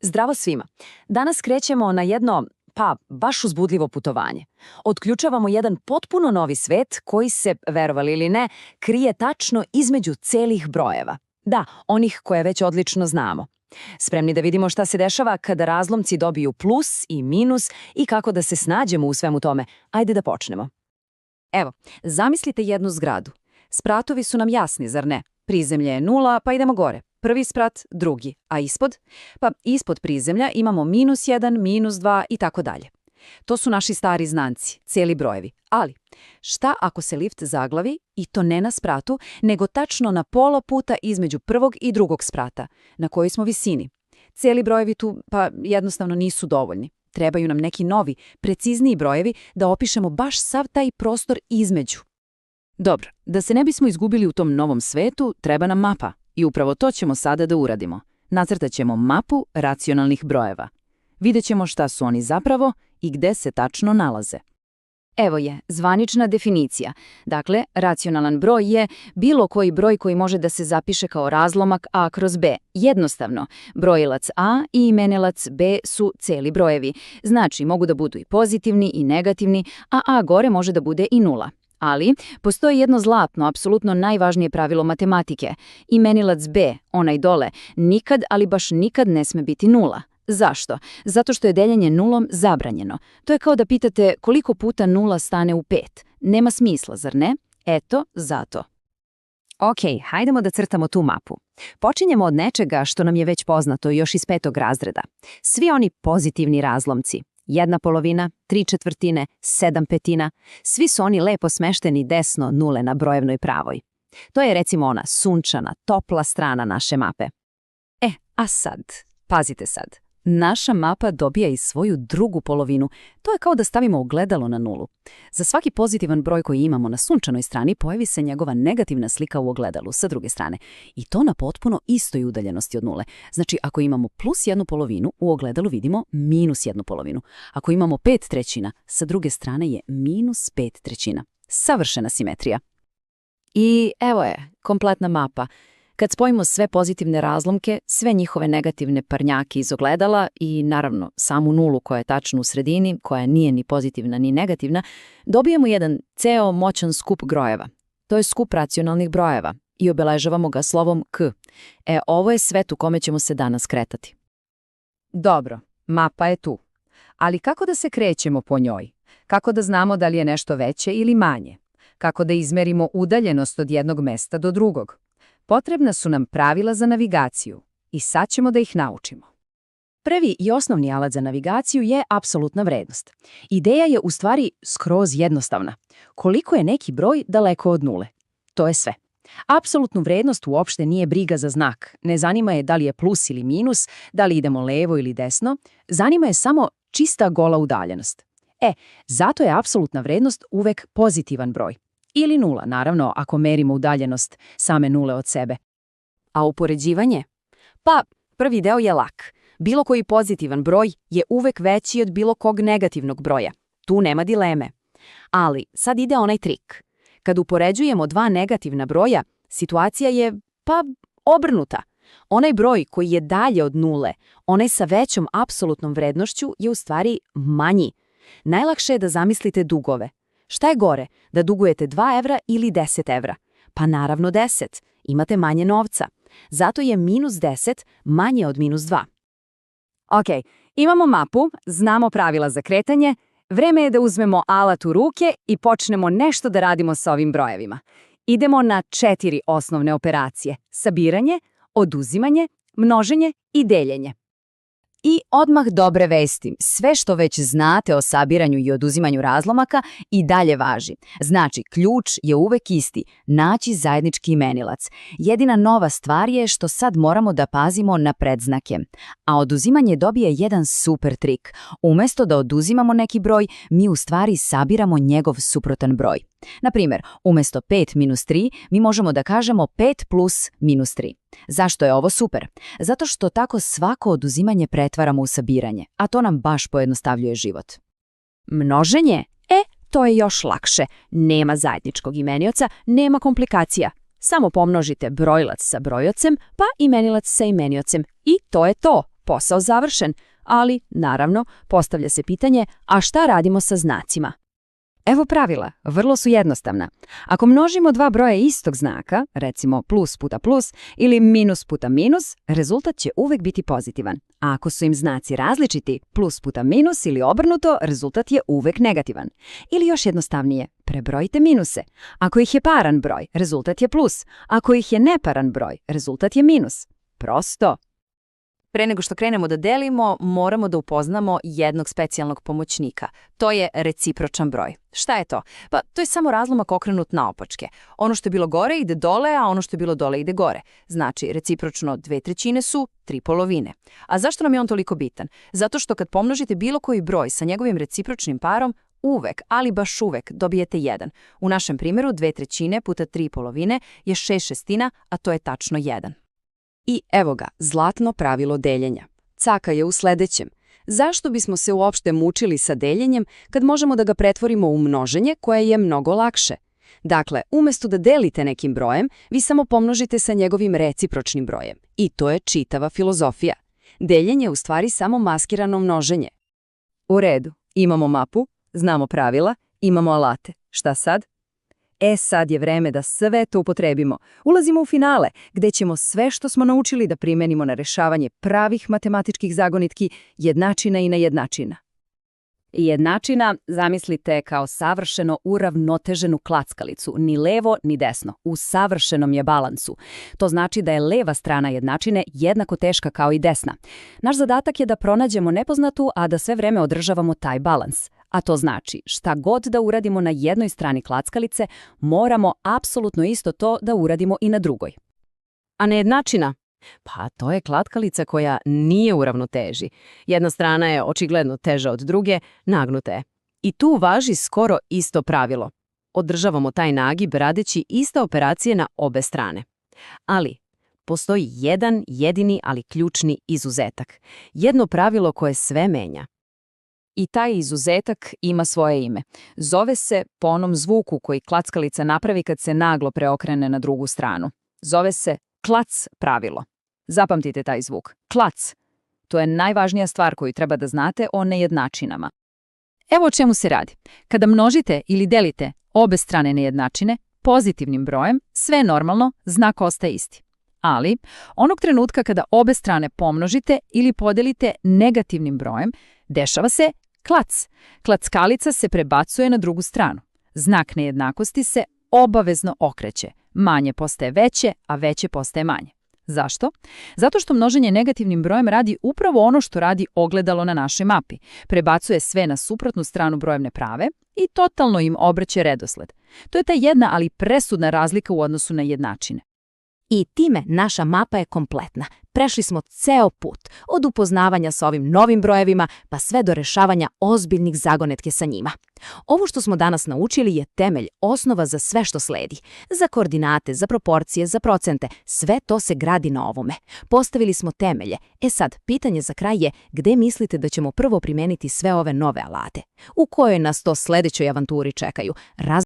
Zdravo svima. Danas krećemo na jedno, baš uzbudljivo putovanje. Otključavamo jedan potpuno novi svet koji se, verovali ili ne, krije tačno između celih brojeva. Da, onih koje već odlično znamo. Spremni da vidimo šta se dešava kada razlomci dobiju plus i minus i kako da se snađemo u svemu tome. Ajde da počnemo. Evo, zamislite jednu zgradu. Spratovi su nam jasni, zar ne? Prizemlje je 0, pa idemo gore. Prvi sprat, drugi. A ispod? Pa ispod prizemlja imamo -1, -2 i tako dalje. To su naši stari znanci, cijeli brojevi. Ali, šta ako se lift zaglavi i to ne na spratu, nego tačno na pola puta između prvog i drugog sprata, na kojoj smo visini? Cijeli brojevi tu, jednostavno nisu dovoljni. Trebaju nam neki novi, precizniji brojevi da opišemo baš sav taj prostor između. Dobro, da se ne bismo izgubili u tom novom svetu, treba nam mapa. I upravo to ćemo sada da uradimo. Nacrtat ćemo mapu racionalnih brojeva. Vidjet ćemo šta su oni zapravo i gde se tačno nalaze. Evo je, zvanična definicija. Dakle, racionalan broj je bilo koji broj koji može da se zapiše kao razlomak a kroz b. Jednostavno, brojilac a i imenilac b su celi brojevi. Znači, mogu da budu i pozitivni i negativni, a gore može da bude i 0. Ali, postoji jedno zlatno, apsolutno najvažnije pravilo matematike. Imenilac b, onaj dole, nikad, ali baš nikad ne sme biti 0. Zašto? Zato što je deljenje nulom zabranjeno. To je kao da pitate koliko puta 0 stane u 5. Nema smisla, zar ne? Eto, zato. Ok, hajdemo da crtamo tu mapu. Počinjemo od nečega što nam je već poznato još iz 5. razreda. Svi oni pozitivni razlomci. 1/2, 3/4, 7/5, svi su oni lepo smešteni desno nule na brojevnoj pravoj. To je recimo ona sunčana, topla strana naše mape. A sad, pazite sad, naša mapa dobija i svoju drugu polovinu. To je kao da stavimo ogledalo na nulu. Za svaki pozitivan broj koji imamo na sunčanoj strani pojavi se njegova negativna slika u ogledalu sa druge strane. I to na potpuno istoj udaljenosti od nule. Znači, ako imamo +1/2, u ogledalu vidimo -1/2. Ako imamo 5/3, sa druge strane je -5/3. Savršena simetrija. I evo je, kompletna mapa. Kad spojimo sve pozitivne razlomke, sve njihove negativne parnjake iz ogledala i, naravno, samu nulu koja je tačno u sredini, koja nije ni pozitivna ni negativna, dobijemo jedan ceo moćan skup brojeva. To je skup racionalnih brojeva i obeležavamo ga slovom K. Ovo je svet u kome ćemo se danas kretati. Dobro, mapa je tu. Ali kako da se krećemo po njoj? Kako da znamo da li je nešto veće ili manje? Kako da izmerimo udaljenost od jednog mesta do drugog? Potrebna su nam pravila za navigaciju i sad ćemo da ih naučimo. Prvi i osnovni alat za navigaciju je apsolutna vrednost. Ideja je u stvari skroz jednostavna. Koliko je neki broj daleko od nule? To je sve. Apsolutnu vrednost uopšte nije briga za znak. Ne zanima je da li je plus ili minus, da li idemo levo ili desno. Zanima je samo čista gola udaljenost. Zato je apsolutna vrednost uvek pozitivan broj. Ili 0, naravno, ako merimo udaljenost same nule od sebe. A upoređivanje? Prvi deo je lak. Bilo koji pozitivan broj je uvek veći od bilo kog negativnog broja. Tu nema dileme. Ali sad ide onaj trik. Kad upoređujemo dva negativna broja, situacija je, obrnuta. Onaj broj koji je dalje od nule, onaj sa većom apsolutnom vrednošću je u stvari manji. Najlakše je da zamislite dugove. Šta je gore, da dugujete 2 evra ili 10 evra? Pa naravno 10. Imate manje novca. Zato je -10 manje od -2. Ok, imamo mapu, znamo pravila za kretanje, vreme je da uzmemo alat u ruke i počnemo nešto da radimo sa ovim brojevima. Idemo na 4 osnovne operacije: sabiranje, oduzimanje, množenje i deljenje. I odmah dobre vesti, sve što već znate o sabiranju i oduzimanju razlomaka i dalje važi. Znači, ključ je uvek isti, naći zajednički imenilac. Jedina nova stvar je što sad moramo da pazimo na predznake. A oduzimanje dobije jedan super trik. Umesto da oduzimamo neki broj, mi u stvari sabiramo njegov suprotan broj. Na primjer, umesto 5 - 3, mi možemo da kažemo 5 + -3. Zašto je ovo super? Zato što tako svako oduzimanje pretvaramo u sabiranje, a to nam baš pojednostavljuje život. Množenje? To je još lakše. Nema zajedničkog imenioca, nema komplikacija. Samo pomnožite brojilac sa brojocem, pa imenilac sa imeniocem. I to je to. posao završen, ali, naravno, postavlja se pitanje, a šta radimo sa znacima? Evo pravila, vrlo su jednostavna. Ako množimo dva broja istog znaka, recimo plus puta plus ili minus puta minus, rezultat će uvek biti pozitivan. A ako su im znaci različiti, plus puta minus ili obrnuto, rezultat je uvek negativan. Ili još jednostavnije, prebrojite minuse. Ako ih je paran broj, rezultat je plus. Ako ih je neparan broj, rezultat je minus. Prosto. Pre nego što krenemo da delimo, moramo da upoznamo jednog specijalnog pomoćnika. To je recipročan broj. Šta je to? Pa to je samo razlomak okrenut naopačke. Ono što je bilo gore ide dole, a ono što je bilo dole ide gore. Znači, recipročno 2/3 su 3/2. A zašto nam je on toliko bitan? Zato što kad pomnožite bilo koji broj sa njegovim recipročnim parom, uvek, ali baš uvek, dobijete 1. U našem primjeru 2/3 puta 3/2 je 6/6, a to je tačno 1. I evo ga, zlatno pravilo deljenja. Caka je u sledećem. Zašto bismo se uopšte mučili sa deljenjem kad možemo da ga pretvorimo u množenje koje je mnogo lakše? Dakle, umjesto da delite nekim brojem, vi samo pomnožite sa njegovim recipročnim brojem. I to je čitava filozofija. Deljenje je u stvari samo maskirano množenje. U redu, imamo mapu, znamo pravila, imamo alate. Šta sad? Sad je vreme da sve to upotrebimo. Ulazimo u finale, gde ćemo sve što smo naučili da primenimo na rešavanje pravih matematičkih zagonitki, jednačina i nejednačina. Jednačina zamislite kao savršeno uravnoteženu klackalicu, ni levo ni desno, u savršenom je balansu. To znači da je leva strana jednačine jednako teška kao i desna. Naš zadatak je da pronađemo nepoznatu, a da sve vreme održavamo taj balans. A to znači, šta god da uradimo na jednoj strani klackalice, moramo apsolutno isto to da uradimo i na drugoj. A nejednačina? Pa to je klackalica koja nije u ravnoteži. Jedna strana je očigledno teža od druge, nagnuta je. I tu važi skoro isto pravilo. Održavamo taj nagib radeći iste operacije na obe strane. Ali postoji jedan jedini, ali ključni izuzetak. Jedno pravilo koje sve menja. I taj izuzetak ima svoje ime. Zove se po onom zvuku koji klackalica napravi kad se naglo preokrene na drugu stranu. Zove se klac pravilo. Zapamtite taj zvuk. Klac. To je najvažnija stvar koju treba da znate o nejednačinama. Evo o čemu se radi. Kada množite ili delite obe strane nejednačine pozitivnim brojem, sve normalno, znak ostaje isti. Ali, onog trenutka kada obe strane pomnožite ili podelite negativnim brojem, dešava se klac. Klackalica se prebacuje na drugu stranu. Znak nejednakosti se obavezno okreće. Manje postaje veće, a veće postaje manje. Zašto? Zato što množenje negativnim brojem radi upravo ono što radi ogledalo na našoj mapi. Prebacuje sve na suprotnu stranu brojevne prave i totalno im obrće redosled. To je ta jedna, ali presudna razlika u odnosu na jednačine. I time naša mapa je kompletna. Prešli smo ceo put, od upoznavanja sa ovim novim brojevima pa sve do rešavanja ozbiljnih zagonetke sa njima. Ovo što smo danas naučili je temelj, osnova za sve što sledi. Za koordinate, za proporcije, za procente, sve to se gradi na ovome. Postavili smo temelje. Sad, pitanje za kraj je gde mislite da ćemo prvo primeniti sve ove nove alate? U kojoj nas to sledećoj avanturi čekaju?